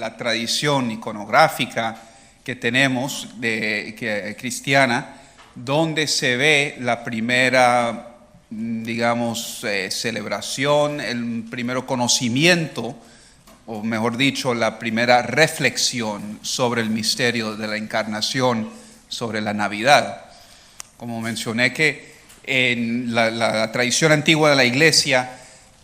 la tradición iconográfica que tenemos cristiana, donde se ve la primera, digamos, celebración, el primer conocimiento, o mejor dicho, la primera reflexión sobre el misterio de la encarnación, sobre la Navidad. Como mencioné que en la tradición antigua de la Iglesia,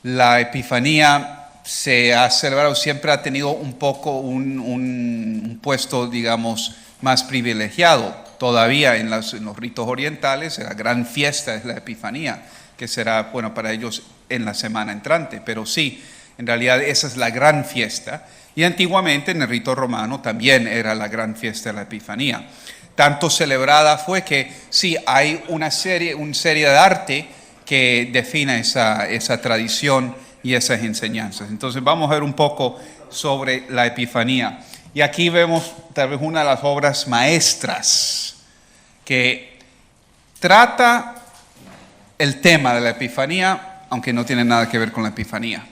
la Epifanía se ha celebrado, siempre ha tenido un poco un puesto, digamos, más privilegiado. Todavía en los ritos orientales, la gran fiesta es la Epifanía, que será, bueno, para ellos en la semana entrante, pero sí, en realidad esa es la gran fiesta. Y antiguamente en el rito romano también era la gran fiesta de la Epifanía. Tanto celebrada fue que sí, hay una serie de arte que define esa tradición y esas enseñanzas. Entonces vamos a ver un poco sobre la Epifanía. Y aquí vemos tal vez una de las obras maestras que trata el tema de la Epifanía, aunque no tiene nada que ver con la Epifanía.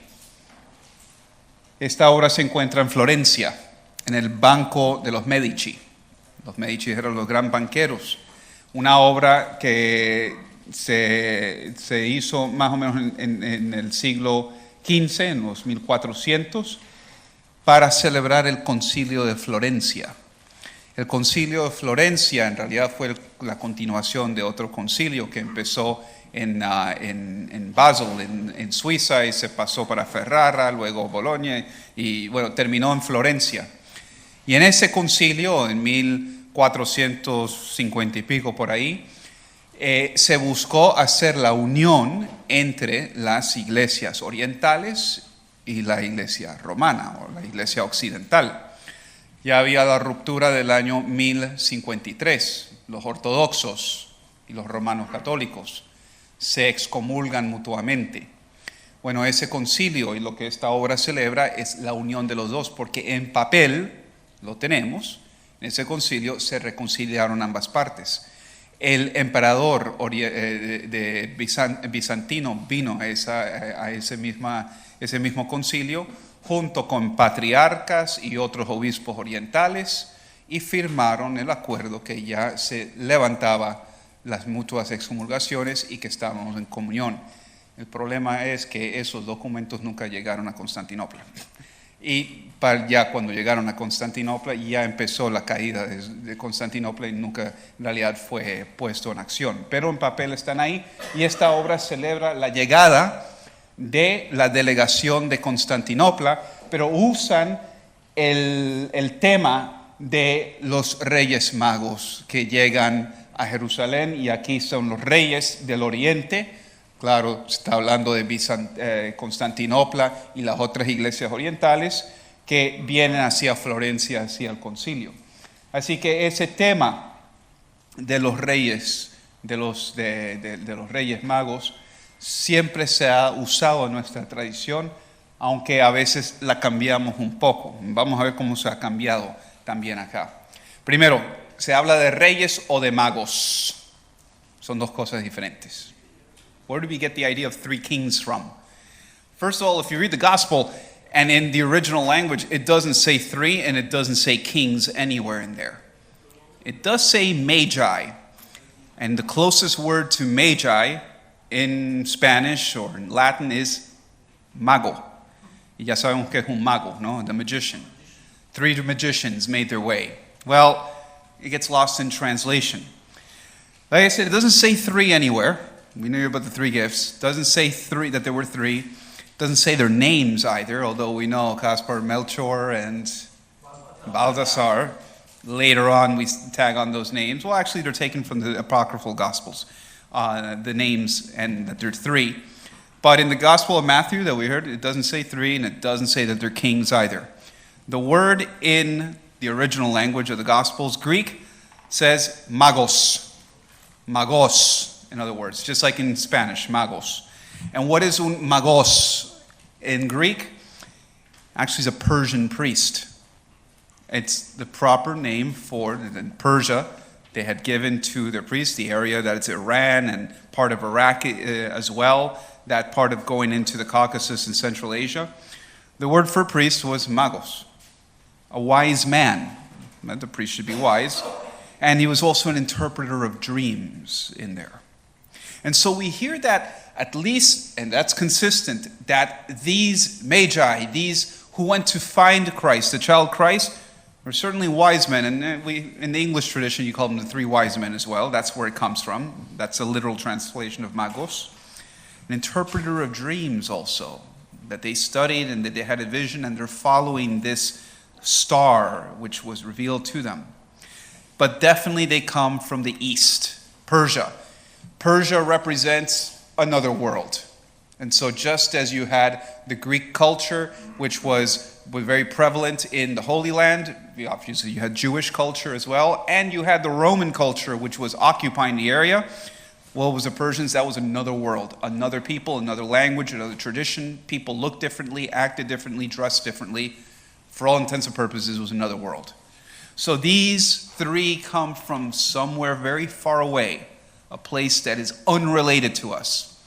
Esta obra se encuentra en Florencia, en el Banco de los Medici. Los Medici eran los gran banqueros. Una obra que se hizo más o menos en el siglo XV, en los 1400, para celebrar el Concilio de Florencia. El Concilio de Florencia en realidad fue la continuación de otro concilio que empezó en Basel, en Suiza, y se pasó para Ferrara, luego Bolonia, y bueno, terminó en Florencia. Y en ese concilio, en 1450 y pico por ahí, se buscó hacer la unión entre las iglesias orientales y la iglesia romana, o la iglesia occidental. Ya había la ruptura del año 1053, los ortodoxos y los romanos católicos se excomulgan mutuamente. Bueno, ese concilio y lo que esta obra celebra es la unión de los dos, porque en papel, lo tenemos, en ese concilio se reconciliaron ambas partes. El emperador bizantino vino a ese mismo concilio junto con patriarcas y otros obispos orientales y firmaron el acuerdo que ya se levantaba las mutuas excomulgaciones y que estábamos en comunión. El problema es que esos documentos nunca llegaron a Constantinopla. Y ya cuando llegaron a Constantinopla ya empezó la caída de Constantinopla y nunca en realidad fue puesto en acción. Pero en papel están ahí y esta obra celebra la llegada de la delegación de Constantinopla, pero usan el tema de los Reyes Magos que llegan a Jerusalén, y aquí son los reyes del oriente. Claro, está hablando de Constantinopla y las otras iglesias orientales que vienen hacia Florencia, hacia el concilio. Así que ese tema de los reyes, de los Reyes Magos, siempre se ha usado en nuestra tradición, aunque a veces la cambiamos un poco. Vamos a ver cómo se ha cambiado también acá. Primero, se habla de reyes o de magos. Son dos cosas diferentes. Where do we get the idea of three kings from? First of all, if you read the gospel, and in the original language, it doesn't say three and it doesn't say kings anywhere in there. It does say Magi, and the closest word to Magi in Spanish or in Latin is mago. Y ya sabemos que es un mago, ¿no? The magician. Three magicians made their way. Well, it gets lost in translation. Like I said, it doesn't say three anywhere. We know about the three gifts. It doesn't say three, that there were three. It doesn't say their names either, although we know Caspar, Melchior, and Balthasar. Later on, we tag on those names. Well, actually, they're taken from the apocryphal Gospels, the names, and that they're three. But in the Gospel of Matthew that we heard, it doesn't say three, and it doesn't say that they're kings either. The word in the original language of the Gospels, Greek, says magos. Magos, in other words, just like in Spanish, magos. And what is un magos in Greek? Actually, it's a Persian priest. It's the proper name for, in Persia, they had given to their priests the area that it's Iran and part of Iraq as well, that part of going into the Caucasus and Central Asia. The word for priest was magos. a wise man. The priest should be wise. And he was also an interpreter of dreams in there. And so we hear that at least, and that's consistent, that these Magi, these who went to find Christ, the child Christ, were certainly wise men. And in the English tradition, you call them the three wise men as well. That's where it comes from. That's a literal translation of magos. An interpreter of dreams also, that they studied and that they had a vision, and they're following this star which was revealed to them. But definitely they come from the east, Persia. Persia represents another world. And so just as you had the Greek culture, which was very prevalent in the Holy Land, obviously you had Jewish culture as well, and you had the Roman culture, which was occupying the area. Well, it was the Persians, that was another world, another people, another language, another tradition. People looked differently, acted differently, dressed differently. For all intents and purposes, it was another world. So these three come from somewhere very far away, a place that is unrelated to us.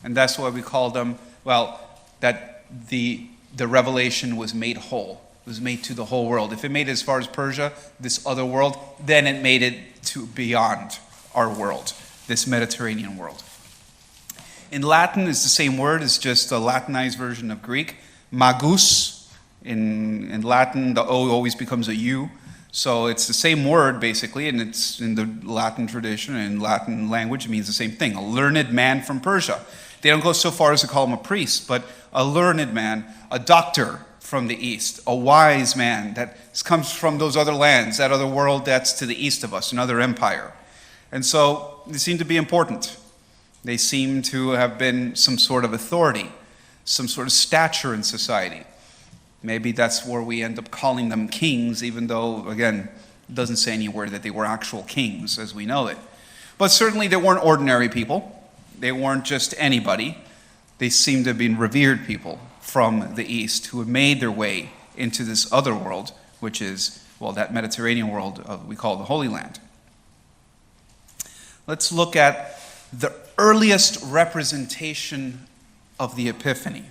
And that's why we call them, well, that the revelation was made whole. It was made to the whole world. If it made it as far as Persia, this other world, then it made it to beyond our world, this Mediterranean world. In Latin, it's the same word. It's just a Latinized version of Greek. Magus. In Latin, the O always becomes a U. So it's the same word, basically, and it's in the Latin tradition and in Latin language, it means the same thing. A learned man from Persia. They don't go so far as to call him a priest, but a learned man, a doctor from the east, a wise man that comes from those other lands, that other world that's to the east of us, another empire. And so they seem to be important. They seem to have been some sort of authority, some sort of stature in society. Maybe that's where we end up calling them kings, even though, again, it doesn't say anywhere that they were actual kings as we know it. But certainly they weren't ordinary people. They weren't just anybody. They seemed to have been revered people from the East who had made their way into this other world, which is, well, that Mediterranean world we call the Holy Land. Let's look at the earliest representation of the Epiphany.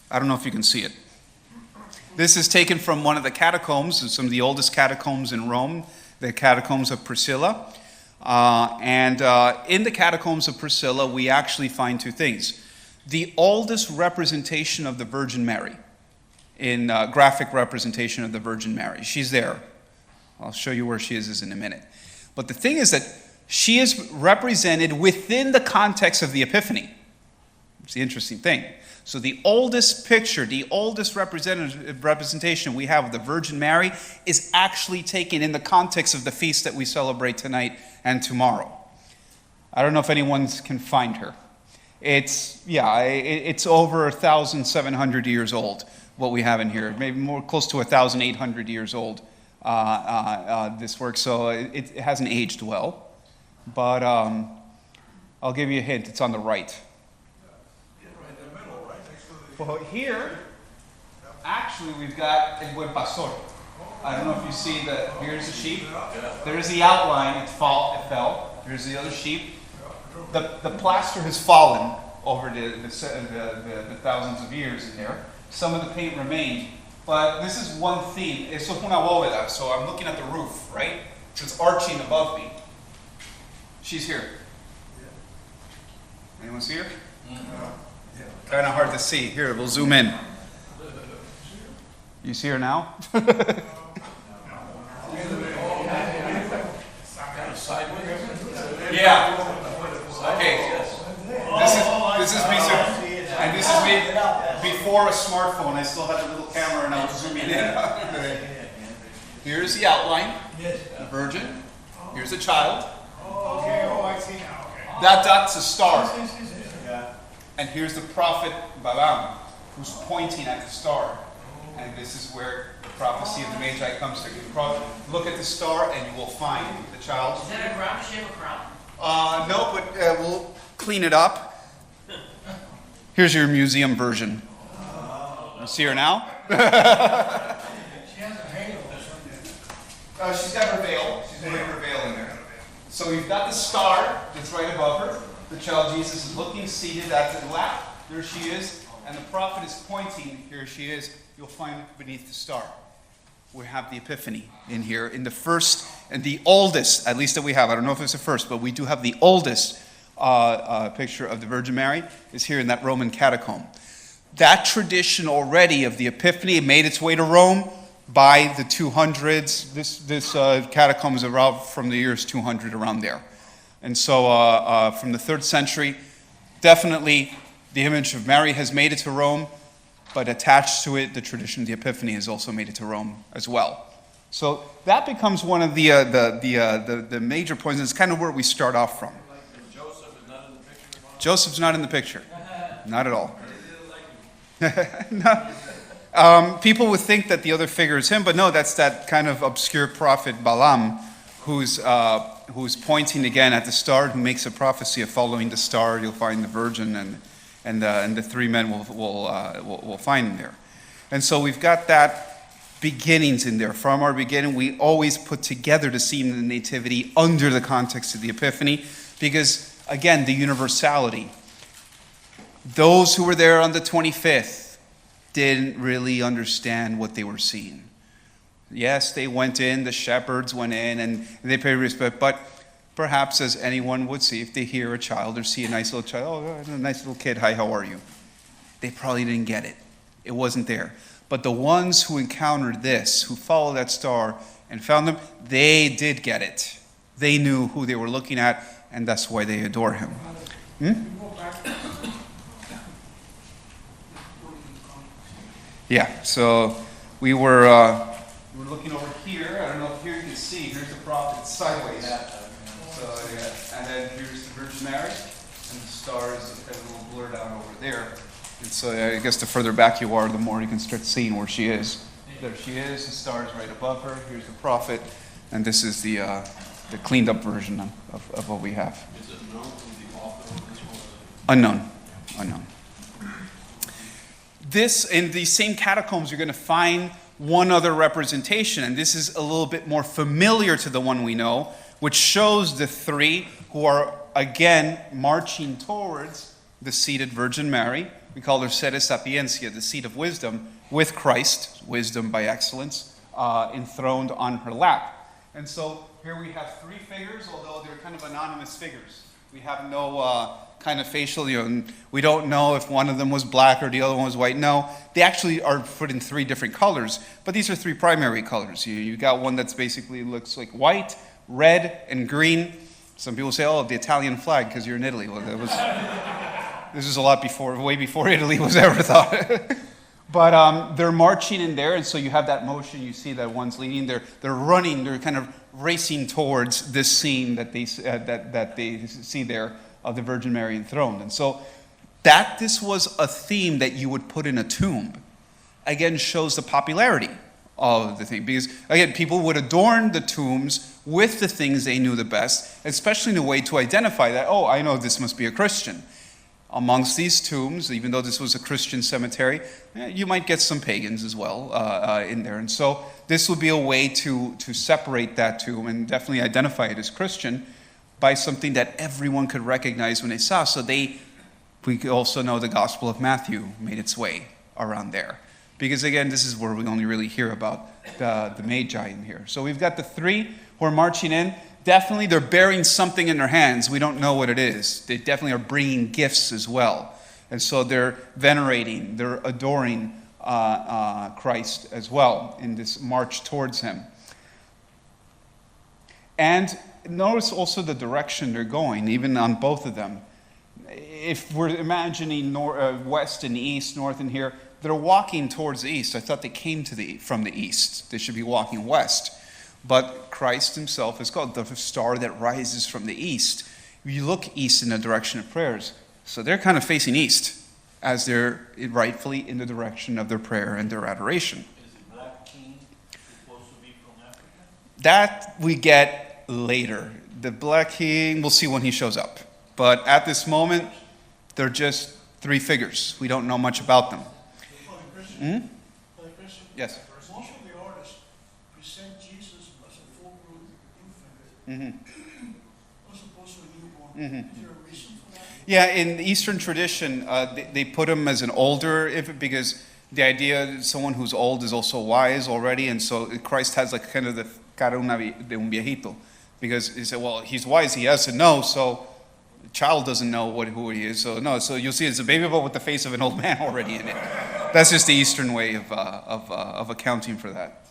I don't know if you can see it. This is taken from one of the catacombs, some of the oldest catacombs in Rome, the Catacombs of Priscilla. And in the Catacombs of Priscilla, we actually find two things. The oldest representation of the Virgin Mary, in graphic representation of the Virgin Mary. She's there. I'll show you where she is in a minute. But the thing is that she is represented within the context of the Epiphany. It's the interesting thing. So the oldest picture, the oldest representation we have of the Virgin Mary is actually taken in the context of the feast that we celebrate tonight and tomorrow. I don't know if anyone can find her. It's over 1,700 years old, what we have in here. Maybe more close to 1,800 years old, this work. So it hasn't aged well. But I'll give you a hint. It's on the right. Well, here, actually, we've got El Buen Pastor. I don't know if you see that. Here's the sheep. There's the outline. It fell. Here's the other sheep. The plaster has fallen over the thousands of years in there. Some of the paint remained. But this is one theme. Eso es una bóveda. So I'm looking at the roof, right? So it's arching above me. She's here. Anyone see her? Kind of hard to see. Here, we'll zoom in. You see her now? Yeah. Okay. This is me, sir. And this is me before a smartphone. I still had a little camera and I was zooming in. Here's the outline. The Virgin. Here's the child. I see now. That's a star. And here's the prophet Balaam, who's pointing at the star. And this is where the prophecy of the Magi comes to. Look at the star and you will find the child. Is that a crown? Does she have a crown? No, but we'll clean it up. Here's your museum version. You see her now? She has a halo. She's got her veil. She's wearing her veil in there. So you've got the star that's right above her. The child Jesus is looking, seated at the lap. There she is. And the prophet is pointing. Here she is. You'll find beneath the star. we have the Epiphany in here, in the first and the oldest, at least that we have. I don't know if it's the first, but we do have the oldest picture of the Virgin Mary is here in that Roman catacomb. That tradition already of the Epiphany made its way to Rome by the 200s. This catacomb is around from the years 200, around there. And so from the 3rd century, definitely the image of Mary has made it to Rome, but attached to it, the tradition of the Epiphany has also made it to Rome as well. So that becomes one of the major points. It's kind of where we start off from. Joseph is not in the picture? Joseph's not in the picture. Not at all. No. People would think that the other figure is him, but no, that's that kind of obscure prophet Balaam, who's pointing again at the star, who makes a prophecy of following the star. You'll find the virgin and the 3 men will find him there. And so we've got that beginnings in there. From our beginning, we always put together the scene of the Nativity under the context of the Epiphany, because again, the universality. Those who were there on the 25th didn't really understand what they were seeing. Yes, they went in, the shepherds went in, and they paid respect, but perhaps as anyone would see, if they hear a child or see a nice little child, oh, a nice little kid, hi, how are you? They probably didn't get it. It wasn't there. But the ones who encountered this, who followed that star and found them, they did get it. They knew who they were looking at, and that's why they adore him. Yeah, so we were looking over here. I don't know if here you can see. Here's the prophet sideways. So, yeah. And then here's the Virgin Mary, and the star is a little blurred out over there. And so I guess the further back you are, the more you can start seeing where she is. There she is. The star is right above her. Here's the prophet, and this is the cleaned up version of what we have. Is it known who the author of this was? Unknown. This, in these same catacombs, you're going to find one other representation, and this is a little bit more familiar to the one we know, which shows the 3 who are again marching towards the seated Virgin Mary. We call her Sede Sapiencia, the seat of wisdom, with Christ, wisdom by excellence, enthroned on her lap. And so here we have 3 figures, although they're kind of anonymous figures. We have no kind of facial, we don't know if one of them was black or the other one was white. No, they actually are put in 3 different colors, but these are 3 primary colors. You got one that's basically looks like white, red, and green. Some people say, oh, the Italian flag because you're in Italy. Well, this is a lot before, way before Italy was ever thought. But they're marching in there, and so you have that motion. You see that one's leading. They're running. They're kind of racing towards this scene that they see there of the Virgin Mary enthroned. And so that this was a theme that you would put in a tomb, again, shows the popularity of the thing. Because, again, people would adorn the tombs with the things they knew the best, especially in a way to identify that, oh, I know this must be a Christian. Amongst these tombs, even though this was a Christian cemetery, you might get some pagans as well in there. And so this would be a way to separate that tomb and definitely identify it as Christian by something that everyone could recognize when they saw. So we also know the Gospel of Matthew made its way around there. Because again, this is where we only really hear about the Magi in here. So we've got the 3 who are marching in. Definitely they're bearing something in their hands. We don't know what it is. They definitely are bringing gifts as well. And so they're venerating, they're adoring Christ as well in this march towards him. And notice also the direction they're going, even on both of them. If we're imagining west and east, north and here, they're walking towards the east. I thought they came from the east. They should be walking west. But Christ himself is called the star that rises from the east. You look east in the direction of prayers. So they're kind of facing east as they're rightfully in the direction of their prayer and their adoration. Is the Black King supposed to be from Africa? That we get later. The Black King, we'll see when he shows up. But at this moment, they're just 3 figures. We don't know much about them. Yes. Most of the artists present Jesus as a full-grown infant. As opposed to a newborn. Is there a reason for that? Yeah, in the Eastern tradition, they put him as an older infant because The idea that someone who's old is also wise already, and so Christ has like kind of the cara de un viejito, because he said, well, he's wise, he has to know, so the child doesn't know who he is, so no, so you'll see it's a baby boy with the face of an old man already in it. That's just the Eastern way of accounting for that.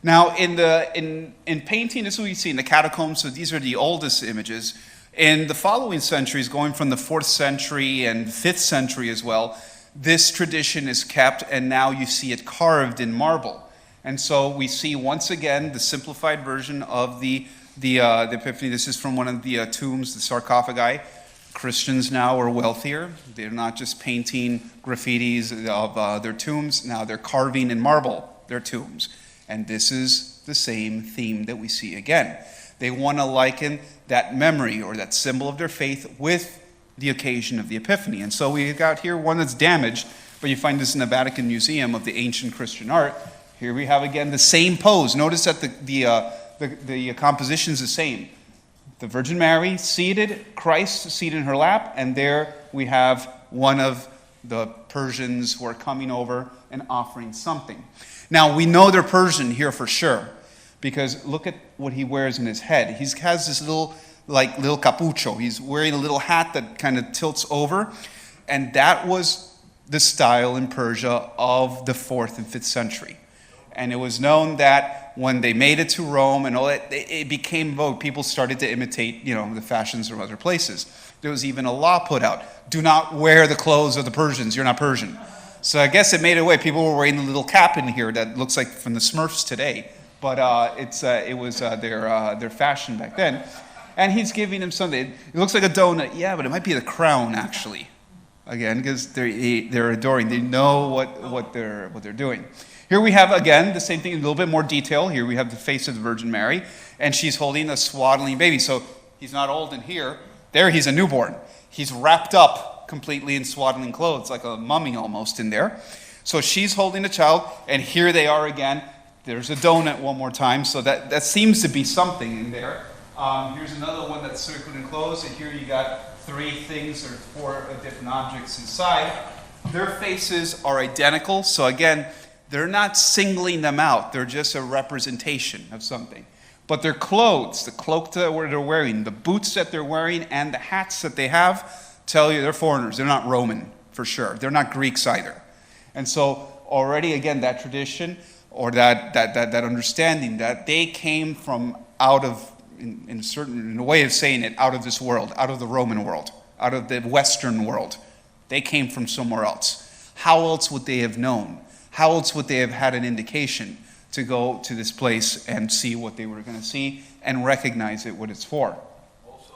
Now, in painting, this is what you see in the catacombs, so these are the oldest images. In the following centuries, going from the 4th century and 5th century as well, this tradition is kept, and now you see it carved in marble. And so we see once again the simplified version of the Epiphany. This is from one of the tombs, the sarcophagi. Christians now are wealthier. They're not just painting graffitis of their tombs. Now they're carving in marble their tombs. And this is the same theme that we see again. They want to liken that memory or that symbol of their faith with the occasion of the Epiphany. And so we got here one that's damaged, but you find this in the Vatican Museum of the Ancient Christian Art. Here we have again the same pose. Notice that the composition is the same. The Virgin Mary seated, Christ seated in her lap, and there we have one of the Persians who are coming over and offering something. Now we know they're Persian here for sure, because look at what he wears in his head. He has this little capucho. He's wearing a little hat that kind of tilts over, and that was the style in Persia of the 4th and 5th century. And it was known that when they made it to Rome and all that, it became vogue. People started to imitate, the fashions from other places. There was even a law put out: do not wear the clothes of the Persians. You're not Persian. So I guess it made it way. People were wearing the little cap in here that looks like from the Smurfs today, but it was their fashion back then. And he's giving him something. It looks like a donut. Yeah, but it might be the crown, actually. Again, because they're adoring. They know what they're doing. Here we have, again, the same thing, a little bit more detail. Here we have the face of the Virgin Mary, and she's holding a swaddling baby. So he's not old in here. There he's a newborn. He's wrapped up completely in swaddling clothes, like a mummy almost in there. So she's holding a child, and here they are again. There's a donut one more time, so that seems to be something in there. Here's another one that's circled and closed, and here you got 3 things or 4 different objects inside. Their faces are identical, so again, they're not singling them out. They're just a representation of something. But their clothes, the cloak that they're wearing, the boots that they're wearing, and the hats that they have tell you they're foreigners. They're not Roman, for sure. They're not Greeks either. And so already, again, that tradition or that understanding that they came from out of, in a way of saying it, out of this world, out of the Roman world, out of the Western world. They came from somewhere else. How else would they have known? How else would they have had an indication to go to this place and see what they were going to see and recognize it, what it's for? Also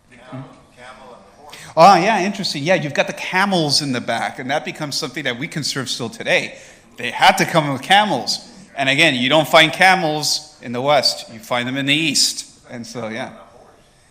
the camel and the horse. Oh, yeah, interesting. Yeah, you've got the camels in the back, and that becomes something that we conserve still today. They had to come with camels. And again, you don't find camels in the West. You find them in the East. And so, yeah.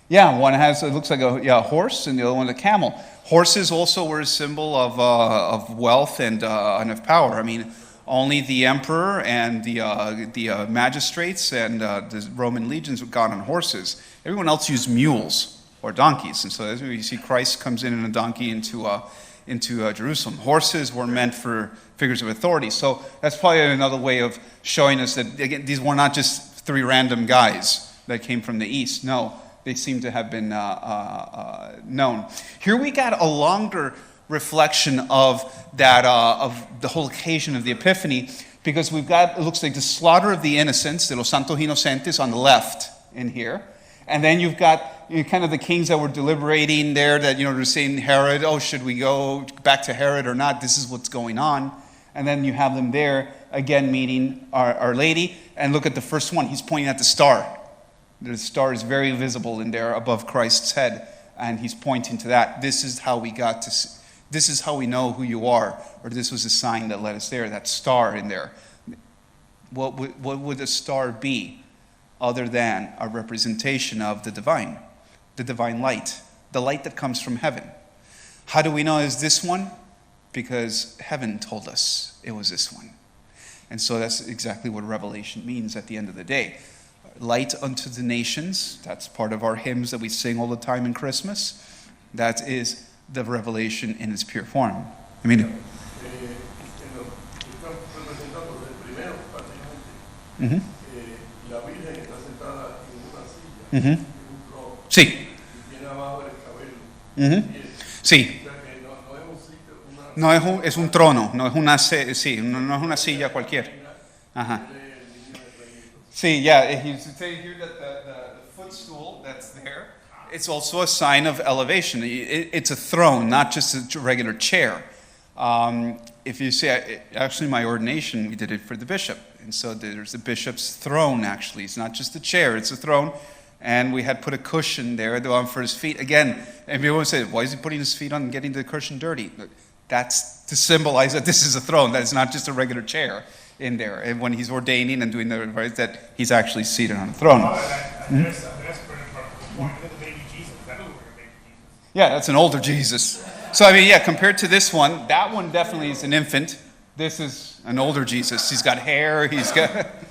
Yeah, one has, it looks like a horse, and the other one a camel. Horses also were a symbol of wealth and of power. I mean, only the emperor and the magistrates and the Roman legions got on horses. Everyone else used mules or donkeys. And so as you see, Christ comes in a donkey into Jerusalem. Horses were meant for figures of authority. So that's probably another way of showing us that, again, these were not just 3 random guys that came from the East. No. They seem to have been known. Here we got a longer reflection of that of the whole occasion of the Epiphany, because we've got, it looks like, the slaughter of the innocents, de los santos inocentes, on the left in here, and then you've got kind of the kings that were deliberating there, that they're saying Herod, oh, should we go back to Herod or not? This is what's going on, and then you have them there again meeting Our Lady, and look at the first one. He's pointing at the star. The star is very visible in there above Christ's head, and he's pointing to that. This is how we got to. This is how we know who you are, or this was a sign that led us there. That star in there. What would a star be, other than a representation of the divine light, the light that comes from heaven? How do we know it's this one? Because heaven told us it was this one, and so that's exactly what Revelation means at the end of the day. Light unto the nations. That's part of our hymns that we sing all the time in Christmas. That is the revelation in its pure form. I mean, Ujú. La Virgen está sentada en una silla, Ujú. en un trono, Sí. y tiene abajo el cabello. Ujú. Y Sí. o sea que no es un sitio, una No es un trono, no es una, sí, no es una silla cualquiera. Ajá. See, yeah, he's saying here that the footstool that's there, it's also a sign of elevation. It's a throne, not just a regular chair. If you see, actually my ordination, we did it for the bishop. And so there's the bishop's throne, actually. It's not just a chair, it's a throne. And we had put a cushion there for his feet. Again, everyone said, why is he putting his feet on and getting the cushion dirty? That's to symbolize that this is a throne, that it's not just a regular chair in there. And when he's ordaining and doing the rites, that he's actually seated on a throne. Yeah, that's an older Jesus. So, I mean, yeah, compared to this one, that one definitely is an infant. This is an older Jesus. He's got hair, he's got...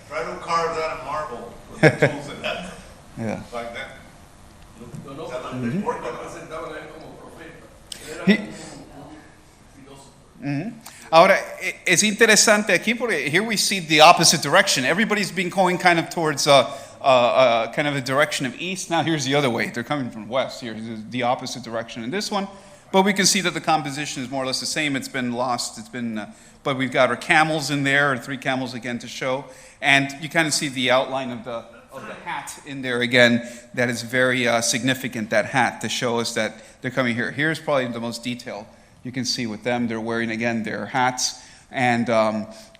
Try to carve that in marble with the tools in that. Yeah. Like that. Ahora, es interesante aquí porque here we see the opposite direction. Everybody's been going kind of towards kind of a direction of east. Now here's the other way. They're coming from west. Here's the opposite direction in this one. But we can see that the composition is more or less the same. It's been lost. It's been, but we've got our camels in there, or 3 camels again to show. And you kind of see the outline of the hat in there again. That is very significant, that hat, to show us that they're coming here. Here's probably the most detail you can see with them. They're wearing, again, their hats. And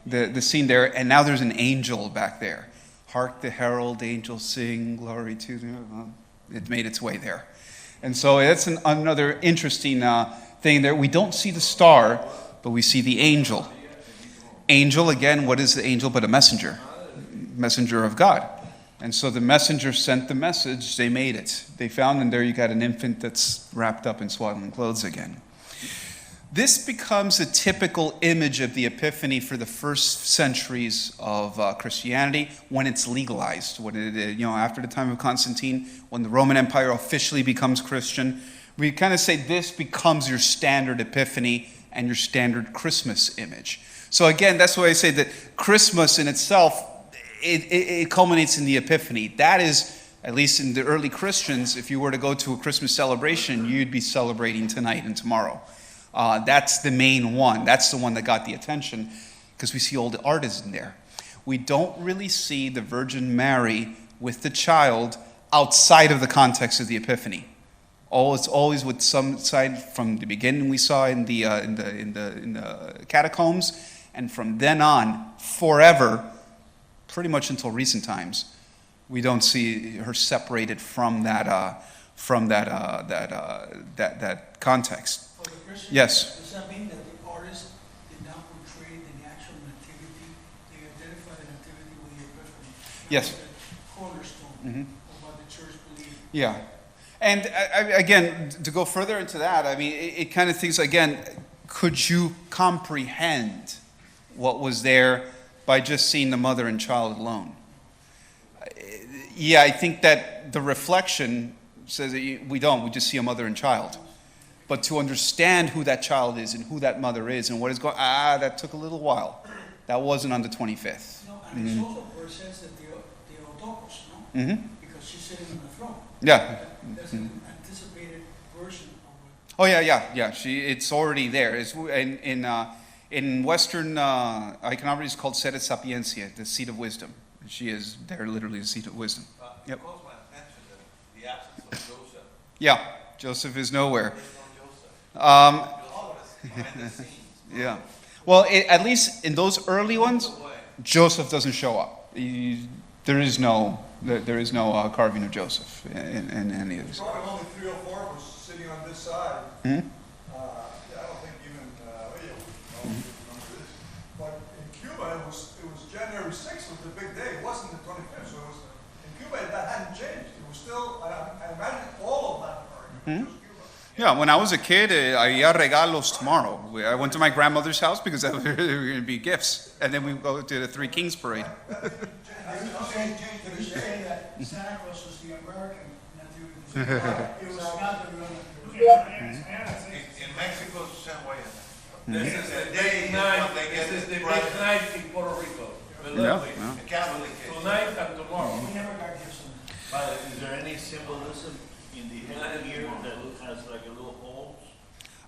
the scene there. And now there's an angel back there. Hark the herald angels sing, glory to them. It made its way there. And so that's another interesting thing there. We don't see the star, but we see the angel. Angel, again, what is the angel but a messenger? Messenger of God. And so the messenger sent the message, they made it. They found, and there you got an infant that's wrapped up in swaddling clothes again. This becomes a typical image of the Epiphany for the first centuries of Christianity when it's legalized. When after the time of Constantine, when the Roman Empire officially becomes Christian, we kind of say this becomes your standard Epiphany and your standard Christmas image. So again, that's why I say that Christmas in itself, it culminates in the Epiphany. That is, at least in the early Christians, if you were to go to a Christmas celebration, you'd be celebrating tonight and tomorrow. That's the main one. That's the one that got the attention because we see all the artists in there. We don't really see the Virgin Mary with the child outside of the context of the Epiphany. It's always with some side from the beginning we saw in the Catacombs, and from then on, forever, pretty much until recent times, we don't see her separated from that context. Yes. Does that mean that the artist did not portray the actual nativity? They identified the nativity with the Epiphany. Yes. The cornerstone of what the church believed. Yeah. And again, to go further into that, I mean, it kind of thinks, again, could you comprehend what was there by just seeing the mother and child alone? Yeah, I think that the reflection says that we don't. We just see a mother and child. But to understand who that child is and who that mother is and what is going that took a little while. That wasn't on the 25th. No, and it's also where it says that Theotokos, no? Because she's sitting on the throne. Yeah. That's an anticipated version of it. Oh, yeah. It's already there. It's in Western iconography, it's called Sede Sapiencia, the seat of wisdom. She is there, literally the seat of wisdom. Yep. The absence of Joseph. Yeah, Joseph is nowhere. Yeah. Well, at least in those early ones, Joseph doesn't show up. There is no carving of Joseph in any of these. Probably only 3 or 4 was sitting on this side. I don't think even but in Cuba it was January 6th was the big day. It wasn't the 25th. So it was in Cuba that hadn't changed. It was still. I imagine all of Latin America. Yeah, when I was a kid, había regalos tomorrow. I went to my grandmother's house because there were going to be gifts, and then we go to the Three Kings parade. They're saying that Santa Claus was the American nativity. It was not the real nativity. In Mexico, it's the same way. This is the big night. This is the big night in Puerto Rico. Yeah. The Catholic case. Tonight and tomorrow. We never got gifts on that. Father, is there any symbolism in the head here that has like a little holes?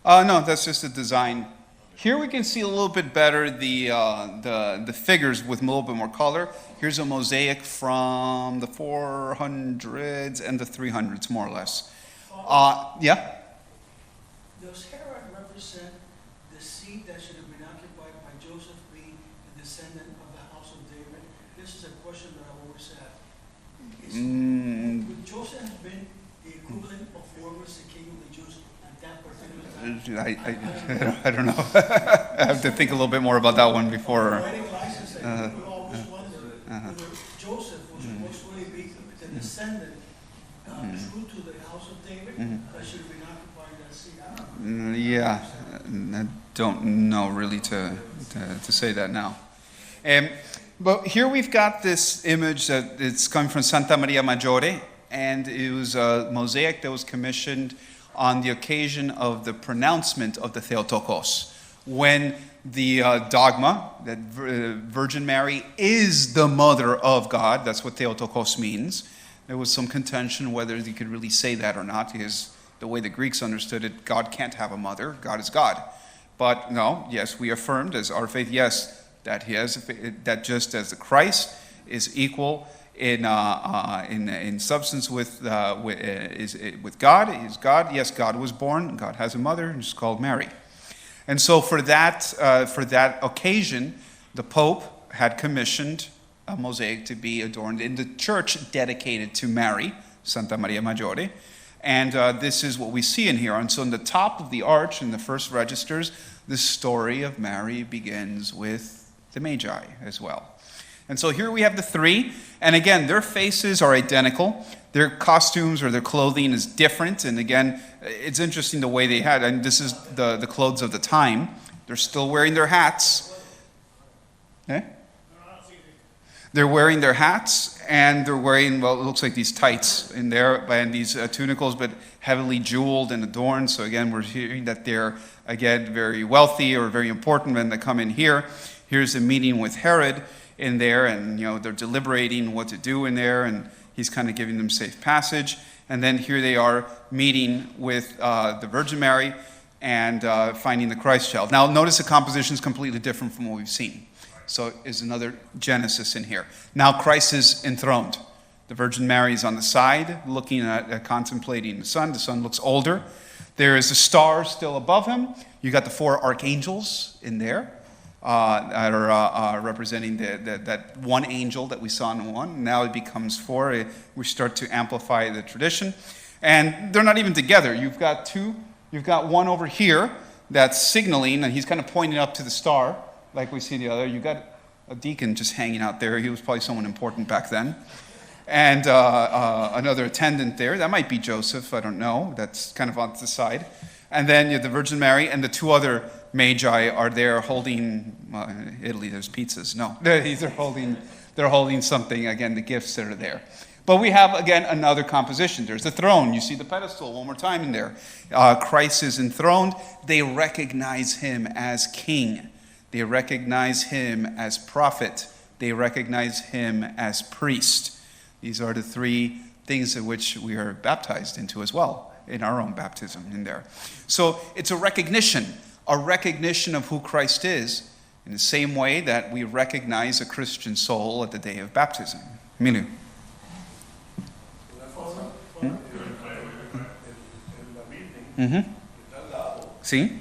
No, that's just a design. Here we can see a little bit better the figures with a little bit more color. Here's a mosaic from the 400s and the 300s, more or less. Yeah? Does Herod represent the seed that should have been occupied by Joseph being a descendant of the house of David? This is a question that I've always had. Would Joseph have been the equivalent of whoever was the king of the Jews at that particular time? I don't know. I have to think a little bit more about that one before. Poetic license, we always wonder whether Joseph was supposed to really be the descendant true to the house of David that should have been occupying that seat. I don't know. Yeah, I don't know really to say that now. But here we've got this image that it's coming from Santa Maria Maggiore, and it was a mosaic that was commissioned on the occasion of the pronouncement of the Theotokos, when the dogma that Virgin Mary is the mother of God. That's what Theotokos means. There was some contention whether you could really say that or not, because the way the Greeks understood it, God can't have a mother. God is God. But no, yes, we affirmed as our faith, yes, that that just as the Christ is equal in substance with God, is God. Yes, God was born. God has a mother, and she's called Mary. And so for that occasion, the Pope had commissioned a mosaic to be adorned in the church dedicated to Mary, Santa Maria Maggiore. And this is what we see in here. And so in the top of the arch, in the first registers, the story of Mary begins with the Magi as well. And so here we have the three. And again, their faces are identical. Their costumes or their clothing is different. And again, it's interesting the way they had. And this is the clothes of the time. They're still wearing their hats. Okay? They're wearing their hats, and they're wearing, well, it looks like these tights in there, and these tunicals, but heavily jeweled and adorned. So again, we're hearing that they're, again, very wealthy or very important when they come in here. Here's a meeting with Herod in there, and they're deliberating what to do in there, and he's kind of giving them safe passage. And then here they are meeting with the Virgin Mary and finding the Christ child. Now, notice the composition is completely different from what we've seen. So is another Genesis in here. Now Christ is enthroned. The Virgin Mary is on the side, looking at, contemplating the Son. The Son looks older. There is a star still above him. You got the four archangels in there that are representing that one angel that we saw in one. Now it becomes four. We start to amplify the tradition. And they're not even together. You've got two. You've got one over here that's signaling, and he's kind of pointing up to the star, like we see the other. You got a deacon just hanging out there. He was probably someone important back then. And another attendant there. That might be Joseph. I don't know. That's kind of on the side. And then you have the Virgin Mary and the two other Magi are there holding. In Italy, there's pizzas. No, they're holding something. Again, the gifts that are there. But we have, again, another composition. There's the throne. You see the pedestal one more time in there. Christ is enthroned. They recognize him as king. They recognize him as prophet. They recognize him as priest. These are the three things in which we are baptized into as well, in our own baptism in there. So it's a recognition of who Christ is, in the same way that we recognize a Christian soul at the day of baptism. Emilio. ¿Sí?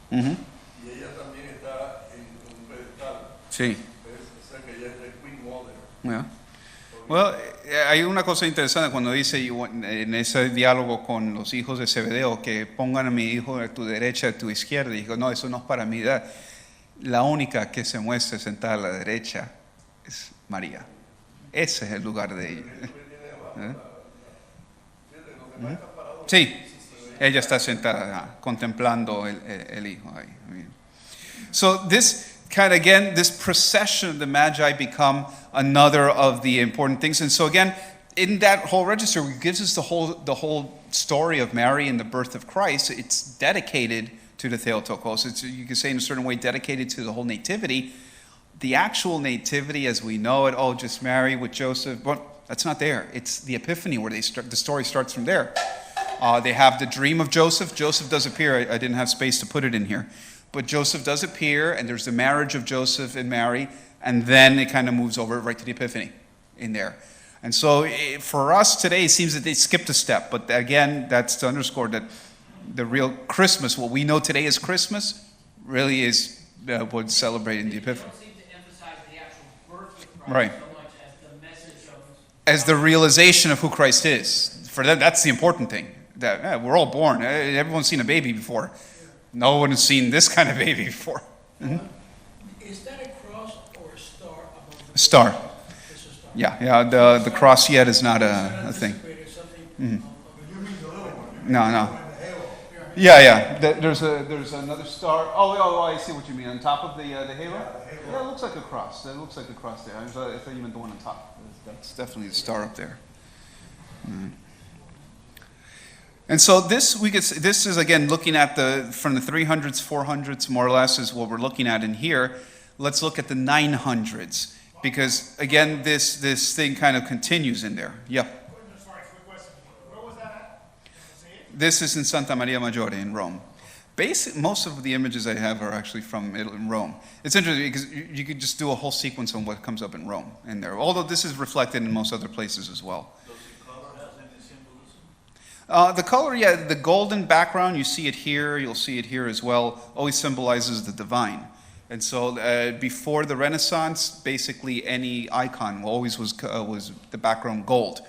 Y ella también está en un pedestal. Sí. O sea que ella es the Queen Mother. Yeah. Well, hay una cosa interesante cuando dice en ese diálogo con los hijos de Zebedeo que pongan a mi hijo a tu derecha, a tu izquierda. Y dijo, no, eso no es para mí. La única que se muestra sentada a la derecha es María. Ese es el lugar de ella. Sí. Ella está sentada contemplando el hijo ahí. So this kind of, again, this procession of the Magi become another of the important things. And so again, in that whole register, it gives us the whole story of Mary and the birth of Christ, it's dedicated to the Theotokos. It's, you can say in a certain way, dedicated to the whole nativity. The actual nativity as we know it, oh, just Mary with Joseph, but that's not there. It's the Epiphany where the story starts from there. They have the dream of Joseph. Joseph does appear. I didn't have space to put it in here. But Joseph does appear, and there's the marriage of Joseph and Mary, and then it kind of moves over right to the Epiphany in there. And so for us today, it seems that they skipped a step. But again, that's to underscore that the real Christmas, what we know today as Christmas, really is what's celebrating the Epiphany. They don't seem to emphasize the actual birth of Christ Right. so much as the message of As the realization of who Christ is. For them, that's the important thing. That we're all born. Everyone's seen a baby before. No one has seen this kind of baby before. Mm-hmm. Is that a cross or a star above the A star. It's a star. Yeah. The cross yet is not a thing. Anticipated something Mhm. of You mean the little one? No. And the halo. Yeah. There's another star. Oh, I see what you mean. On top of the halo? Yeah, the halo. Yeah, it looks like a cross. It looks like a cross there. I thought you meant the one on top. That's definitely the star up there. Mm. And so this is again looking at from the 300s, 400s, more or less is what we're looking at in here. Let's look at the 900s because again this thing kind of continues in there. Yeah. Sorry, quick question. Where was that at? See it? This is in Santa Maria Maggiore in Rome. Most of the images I have are actually from Italy and Rome. It's interesting because you could just do a whole sequence on what comes up in Rome in there. Although this is reflected in most other places as well. Does the color have any symbolism? The color, the golden background, you see it here, you'll see it here as well, always symbolizes the divine. And so before the Renaissance, basically any icon always was the background gold.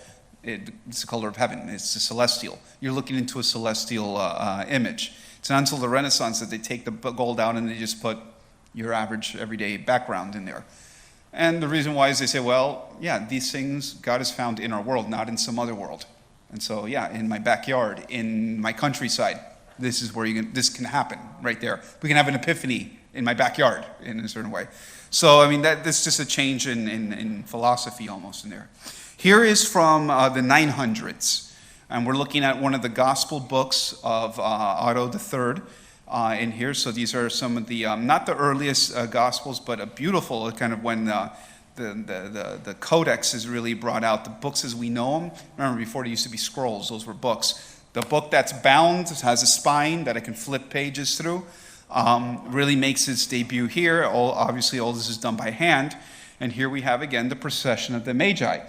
It's the color of heaven, it's the celestial. You're looking into a celestial image. It's not until the Renaissance that they take the gold out and they just put your average everyday background in there. And the reason why is they say, well, these things God has found in our world, not in some other world. And so, in my backyard, in my countryside, this is where this can happen right there. We can have an epiphany in my backyard in a certain way. So, I mean, that's just a change in philosophy almost in there. Here is from the 900s. And we're looking at one of the gospel books of Otto III in here. So these are some of the, not the earliest gospels, but a beautiful kind of when the codex is really brought out, the books as we know them. Remember, before they used to be scrolls, those were books. The book that's bound has a spine that I can flip pages through. Really makes its debut here. Obviously, all this is done by hand. And here we have, again, the procession of the Magi.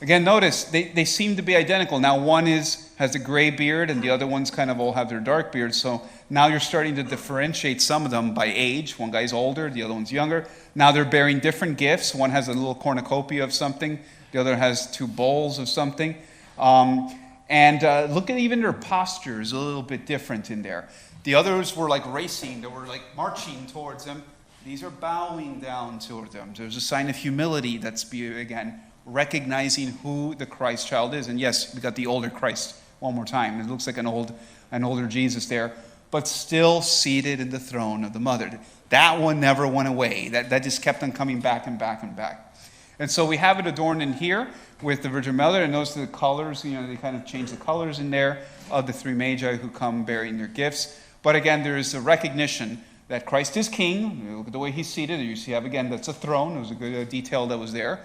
Again, notice, they seem to be identical. Now, one has a gray beard, and the other ones kind of all have their dark beards. So now you're starting to differentiate some of them by age. One guy's older, the other one's younger. Now they're bearing different gifts. One has a little cornucopia of something. The other has 2 bowls of something. And look at even their postures, a little bit different in there. The others were like racing. They were like marching towards them. These are bowing down toward them. There's a sign of humility that's, again, recognizing who the Christ child is. And yes, we got the older Christ one more time. It looks like an older Jesus there, but still seated in the throne of the mother. That one never went away. That just kept on coming back and back and back. And so we have it adorned in here with the Virgin Mother, and notice the colors, they kind of change the colors in there of the 3 Magi who come bearing their gifts. But again, there is a recognition that Christ is king. Look at the way he's seated. You see, again, that's a throne. It was a good detail that was there.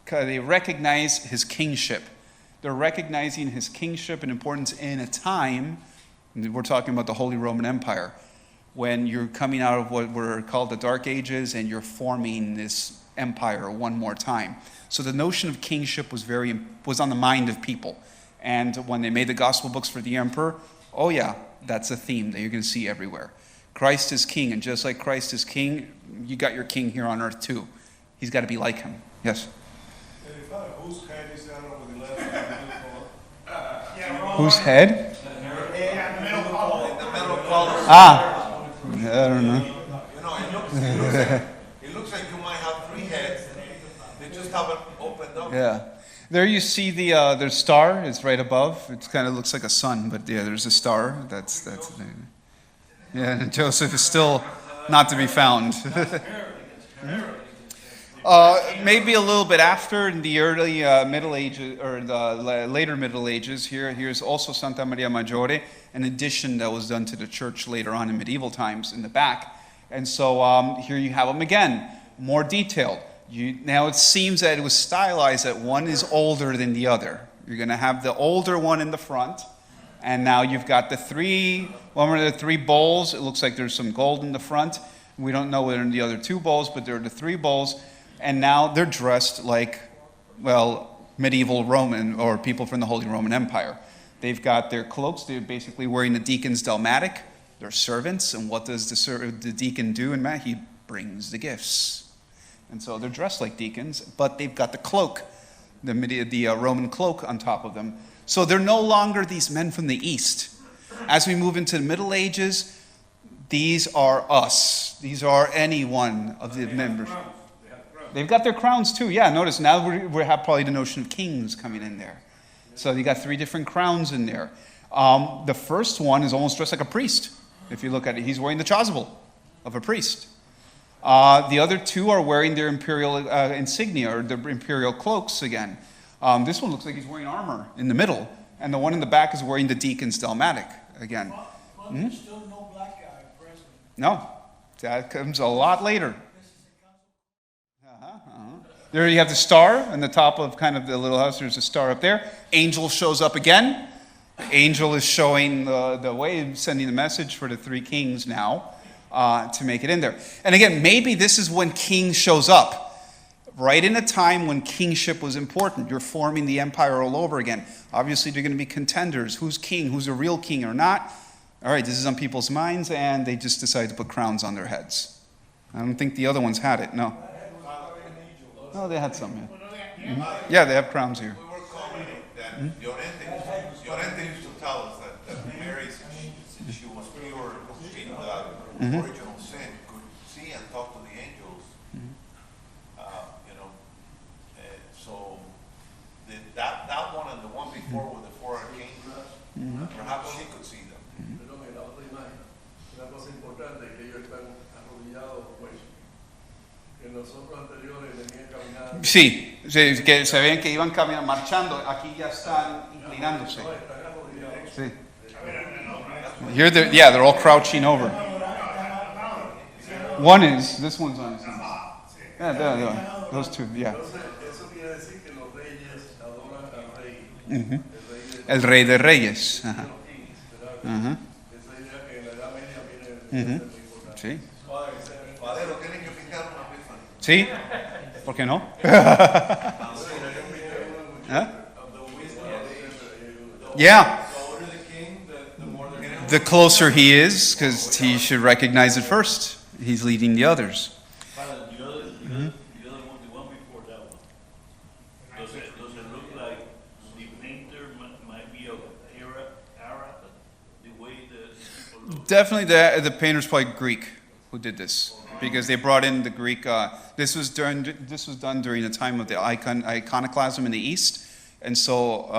They recognize his kingship. They're recognizing his kingship and importance in a time, we're talking about the Holy Roman Empire, when you're coming out of what were called the Dark Ages and you're forming this empire one more time. So the notion of kingship was on the mind of people. And when they made the gospel books for the emperor, that's a theme that you're going to see everywhere. Christ is king, and just like Christ is king, you got your king here on earth too. He's got to be like him. Yes? Whose head is that over the left and the middle column? Whose head? Yeah, in the middle column. In the middle column. I don't know. It looks like you might have 3 heads. They just haven't opened up. Yeah. There you see the star. It's right above. It kind of looks like a sun, but there's a star. That's and Joseph is still not to be found. Maybe a little bit after, in the early Middle Ages, or the later Middle Ages. Here's also Santa Maria Maggiore, an addition that was done to the church later on in medieval times in the back. And so here you have them again, more detailed. Now it seems that it was stylized that one is older than the other. You're going to have the older one in the front, and now you've got the three bowls. It looks like there's some gold in the front. We don't know whether in the other two bowls, but there are the three bowls. And now they're dressed like, well, medieval Roman or people from the Holy Roman Empire. They've got their cloaks. They're basically wearing the deacon's dalmatic. They're servants. And what does the deacon do in Mass? He brings the gifts. And so they're dressed like deacons, but they've got the cloak, the Roman cloak on top of them. So they're no longer these men from the East. As we move into the Middle Ages, these are us. These are any one of the members. They've got their crowns too. Yeah, notice now we have probably the notion of kings coming in there. So you got three different crowns in there. The first one is almost dressed like a priest. If you look at it, he's wearing the chasuble of a priest. The other two are wearing their imperial insignia, or their imperial cloaks again. This one looks like he's wearing armor in the middle. And the one in the back is wearing the deacon's dalmatic again. There's still no black guy present. No, that comes a lot later. There you have the star on the top of kind of the little house. There's a star up there. Angel shows up again. The angel is showing the way, sending the message for the three kings now to make it in there. And again, maybe this is when king shows up, right in a time when kingship was important. You're forming the empire all over again. Obviously, they're going to be contenders. Who's king? Who's a real king or not? All right, this is on people's minds, and they just decided to put crowns on their heads. I don't think the other ones had it, no. No, they had some, yeah. Mm-hmm. Yeah, they have crowns here. We were commenting that Llorente used to tell us that Mary, since she was pure in the original sin, could see and talk to the angels. So that one and the one before with the four archangels, perhaps she could see them. Pero en la otra imagen, una cosa importante es que ellos están arrodillados, pues, que nosotros anteriores venían caminando. Sí, que se ven que iban caminando, marchando. Aquí ya están inclinándose. Sí. Here they're all crouching over. This one's on his knees. Yeah, those two, yeah. Eso quiere decir que los reyes adoran al rey. Mm-hmm. El rey de reyes. Ajá. Uh-huh. Esa idea que en la Edad Media viene muy importante. Sí. Padero, tienen que pintar una Epiphany. Sí. ¿Por qué no? Huh? Yeah. The closer he is, because he should recognize it first. He's leading the others. The one before that one. Does it look like the painter might be of Arab, the way the people look? Definitely the painter's probably Greek who did this, because they brought in the Greek. This was done during the time of the iconoclasm in the East, and so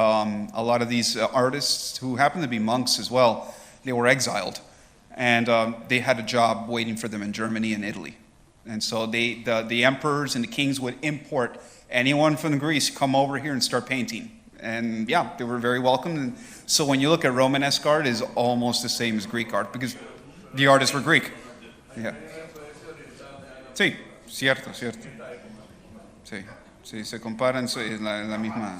a lot of these artists, who happened to be monks as well, they were exiled, and they had a job waiting for them in Germany and Italy, and so the emperors and the kings would import anyone from Greece, come over here and start painting, and yeah, they were very welcome. And so when you look at Romanesque art, it's almost the same as Greek art, because the artists were Greek. Yeah. Sí, cierto. Sí, sí, se comparan, es la misma.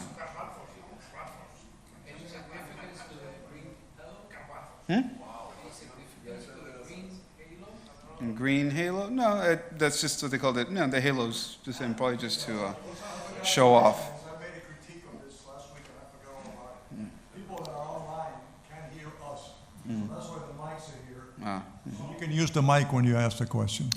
Green halo? No, that's just what they called it. No, the halo's just probably just to show off. I made a critique of this last week and I forgot about it. People that are online can't hear us. So that's why the mics are here. So you can use the mic when you ask the question.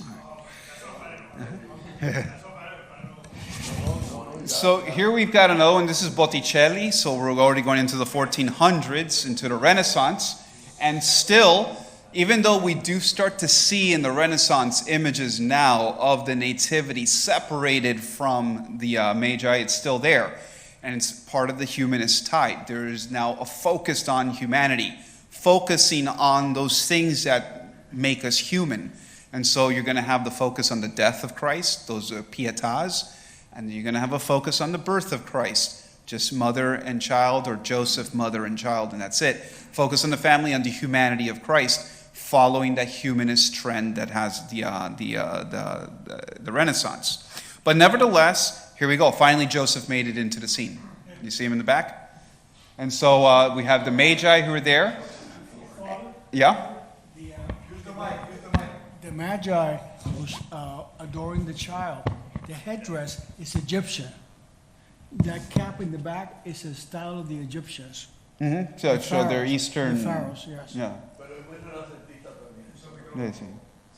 So here we've got another one. This is Botticelli. So we're already going into the 1400s, into the Renaissance. And still, even though we do start to see in the Renaissance images now of the Nativity separated from the Magi, it's still there. And it's part of the humanist type. There is now a focus on humanity, focusing on those things that make us human. And so you're going to have the focus on the death of Christ, those are pietas, and you're going to have a focus on the birth of Christ, just mother and child, or Joseph, mother and child, and that's it. Focus on the family, on the humanity of Christ, following that humanist trend that has the Renaissance. But nevertheless, here we go. Finally, Joseph made it into the scene. You see him in the back? And so we have the Magi who are there. Yeah? The Magi was adoring the child. The headdress is Egyptian. That cap in the back is the style of the Egyptians. Mm-hmm. So they're Eastern. The pharaohs, yes. Yeah. Pero es muy renacentista también. Yeah, sí.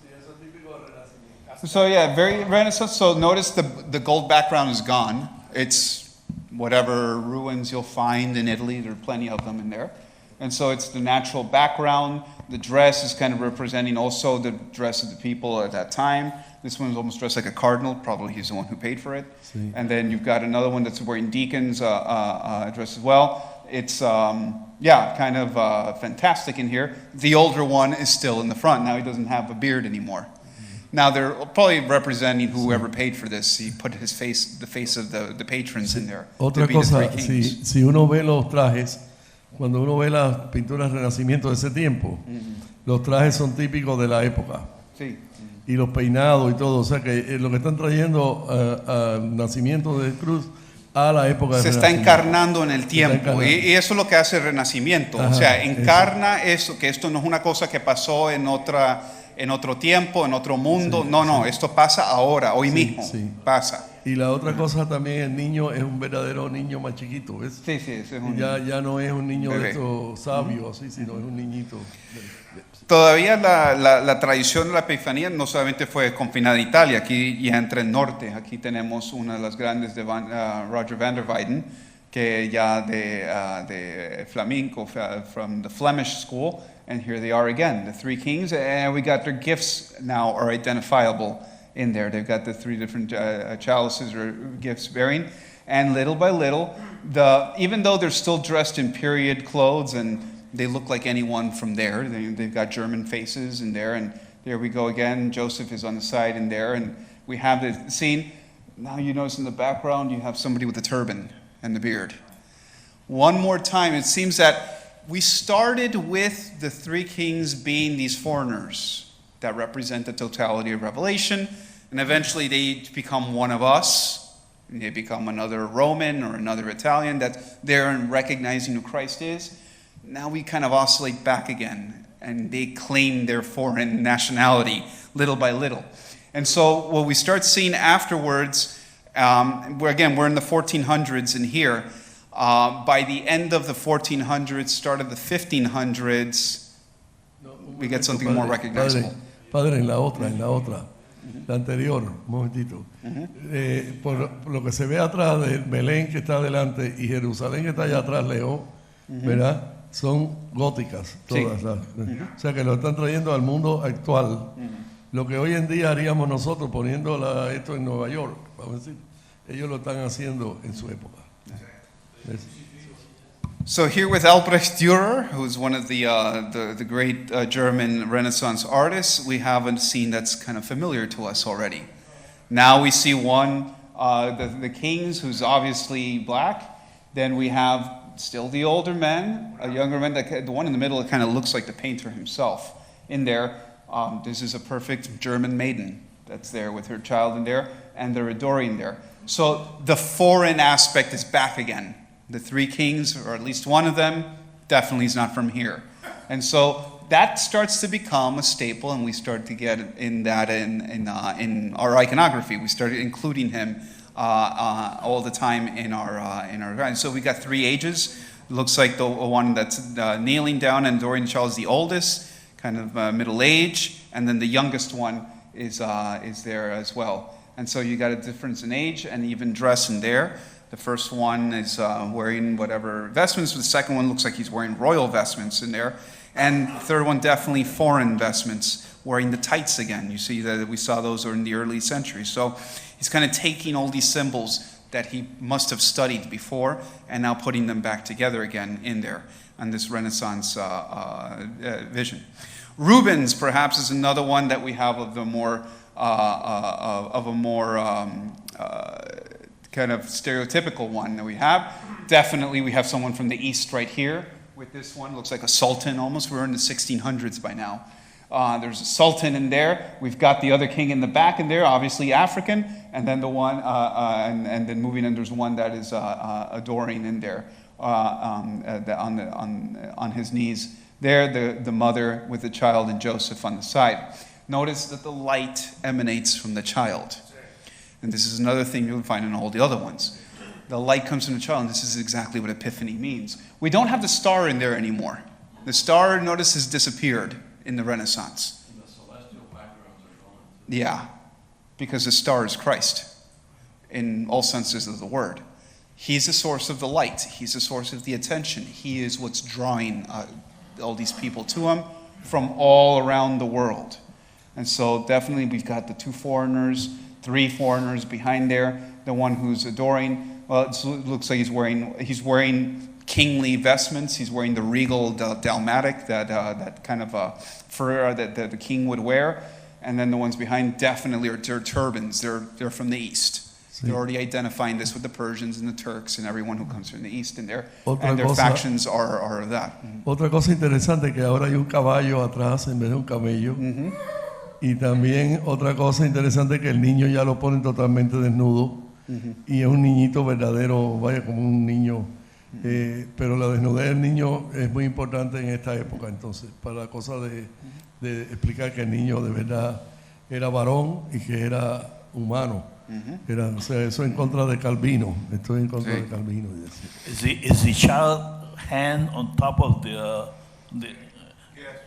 Sí, eso es típico del renacimiento. So yeah, very Renaissance. So notice the gold background is gone. It's whatever ruins you'll find in Italy. There are plenty of them in there. And so it's the natural background. The dress is kind of representing also the dress of the people at that time. This one's almost dressed like a cardinal. Probably he's the one who paid for it. Sí. And then you've got another one that's wearing deacon's dress as well. It's, kind of fantastic in here. The older one is still in the front. Now he doesn't have a beard anymore. Now they're probably representing whoever paid for this. He put the face of the patrons in there. Otra to be the cosa, three kings. si uno ve los trajes, cuando uno ve las pinturas renacimiento de ese tiempo, los trajes son típicos de la época. Sí. Y los peinados y todo, o sea que lo que están trayendo al nacimiento de Cruz a la época del Se está Renacimiento. encarnando en el tiempo encarnando. y eso es lo que hace el Renacimiento. Ajá, o sea, encarna eso, que esto no es una cosa que pasó en otro tiempo, en otro mundo. Sí, no, esto pasa ahora, hoy mismo, sí. pasa. Y la otra cosa también, el niño es un verdadero niño más chiquito, ¿ves? Sí, ese es un Ya no es un niño bebé. de estos sabios, así, sino es un niñito. Todavía la tradición de la Epifanía no solamente fue confinada a Italia, aquí ya entra en norte. Aquí tenemos una de las grandes de Roger van der Weyden, que ya de flamenco, from the Flemish school, and here they are again, the three kings, and we got their gifts now are identifiable in there. They've got the three different chalices or gifts bearing, and little by little, even though they're still dressed in period clothes and they look like anyone from there. They've got German faces in there, and there we go again. Joseph is on the side in there, and we have the scene. Now you notice in the background you have somebody with a turban and the beard. One more time, it seems that we started with the three kings being these foreigners that represent the totality of Revelation, and eventually they become one of us. They become another Roman or another Italian, that they're in recognizing who Christ is. Now we kind of oscillate back again, and they claim their foreign nationality little by little. And so what we start seeing afterwards, we're in the 1400s in here. By the end of the 1400s, start of the 1500s, we get something more recognizable. Padre, en la otra, la anterior, un momentito. Por lo que se ve atrás de Belén que está adelante y Jerusalén que está allá atrás, León, ¿verdad? Son góticas todas. Sí. O sea que lo están trayendo al mundo actual. Lo que hoy en día haríamos nosotros poniendo esto en Nueva York, vamos a decir, ellos lo están haciendo en su época. So here with Albrecht Durer, who's one of the great German Renaissance artists, we have a scene that's kind of familiar to us already. Now we see one, the kings, who's obviously black. Then we have still the older men, a younger man, the one in the middle that kind of looks like the painter himself in there. This is a perfect German maiden that's there with her child in there, and they're adoring there. So the foreign aspect is back again. The three kings, or at least one of them, definitely is not from here. And so that starts to become a staple, and we start to get in that in our iconography. We started including him all the time in our. So we got three ages. It looks like the one that's kneeling down and adoring the child is the oldest, kind of middle age, and then the youngest one is there as well. And so you got a difference in age and even dress in there. The first one is wearing whatever vestments. The second one looks like he's wearing royal vestments in there. And the third one, definitely foreign vestments, wearing the tights again. You see that we saw those in the early centuries. So he's kind of taking all these symbols that he must have studied before and now putting them back together again in there on this Renaissance vision. Rubens, perhaps, is another one that we have of a more kind of stereotypical one that we have. Definitely, we have someone from the East right here with this one. Looks like a sultan almost. We're in the 1600s by now. There's a sultan in there. We've got the other king in the back in there, obviously African, and then the one, and then moving in, there's one that is adoring in there on his knees. There, the mother with the child and Joseph on the side. Notice that the light emanates from the child. And this is another thing you'll find in all the other ones. The light comes from the child, and this is exactly what Epiphany means. We don't have the star in there anymore. The star, notice, has disappeared in the Renaissance. And the celestial backgrounds are gone. Yeah, because the star is Christ in all senses of the word. He's the source of the light. He's the source of the attention. He is what's drawing all these people to him from all around the world. And so definitely we've got the 2 foreigners, 3 foreigners behind there, the one who's adoring. Well, it looks like he's wearing kingly vestments. He's wearing the regal dalmatic, that kind of fur that the king would wear. And then the ones behind definitely are turbans. They're from the East. They're already identifying this with the Persians and the Turks and everyone who comes from the East in there. And their factions are that. Otra cosa interesante que ahora hay un caballo atrás en vez de un camello. Y también otra cosa interesante que el niño ya lo ponen totalmente desnudo. Y es un niñito verdadero, vaya como un niño. Pero la desnudez del niño es muy importante en esta época, entonces, para la cosa de explicar que el niño de verdad era varón y que era humano. O sea, eso en contra de Calvino. Estoy en contra de Calvino. Is the child hand on top of the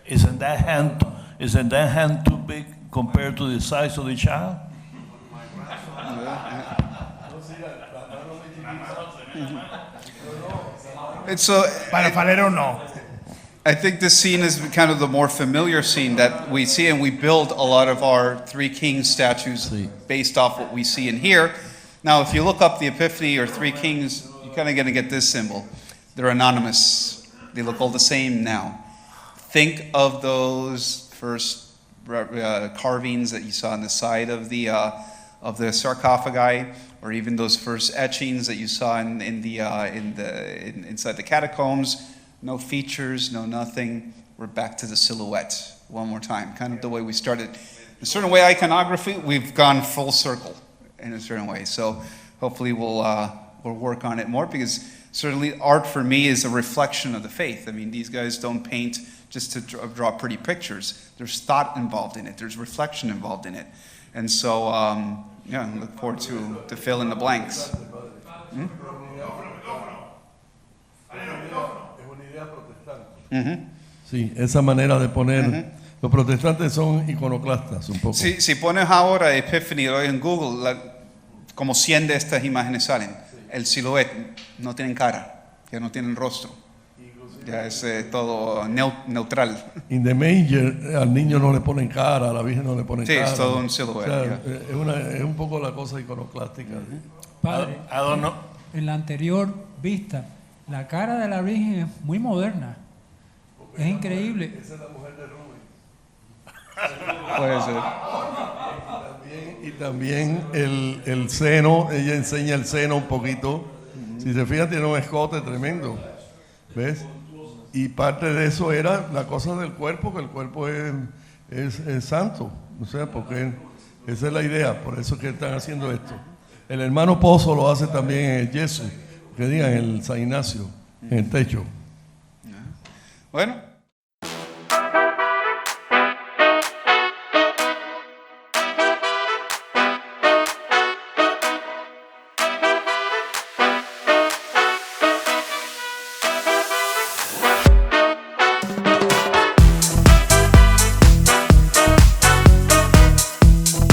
isn't that hand too big compared to the size of the child? I think this scene is kind of the more familiar scene that we see, and we build a lot of our 3 kings statues based off what we see in here. Now, if you look up the Epiphany or 3 kings, you're kind of going to get this symbol. They're anonymous. They look all the same now. Think of those first carvings that you saw on the side of the sarcophagi, or even those first etchings that you saw inside the catacombs. No features, no nothing. We're back to the silhouette one more time, kind of the way we started. In a certain way, iconography, we've gone full circle in a certain way. So hopefully we'll work on it more, because certainly art for me is a reflection of the faith. I mean, these guys don't paint just to draw pretty pictures. There's thought involved in it. There's reflection involved in it. And so, yeah, I look forward to fill in the blanks. Sí, esa manera de poner. Los protestantes son iconoclastas un poco. Si pones ahora Epiphany en Google, como 100 de estas imágenes salen. El silhouette no tienen cara, ya no tienen rostro. Ya es todo neutral. In the manger, al niño no le ponen cara, a la Virgen no le ponen cara. Sí, es todo un silhouette. O sea, es un poco la cosa iconoclástica. Padre, I don't know. en la anterior vista, la cara de la Virgen es muy moderna. Es increíble. Esa es la mujer de Rubén. Puede ser. Y también el seno, ella enseña el seno un poquito. Si se fijan, tiene un escote tremendo. ¿Ves? Y parte de eso era la cosa del cuerpo, que el cuerpo es santo. O sea, porque esa es la idea, por eso es que están haciendo esto. El hermano Pozo lo hace también en el yeso, que digan en el San Ignacio, en el techo. Bueno.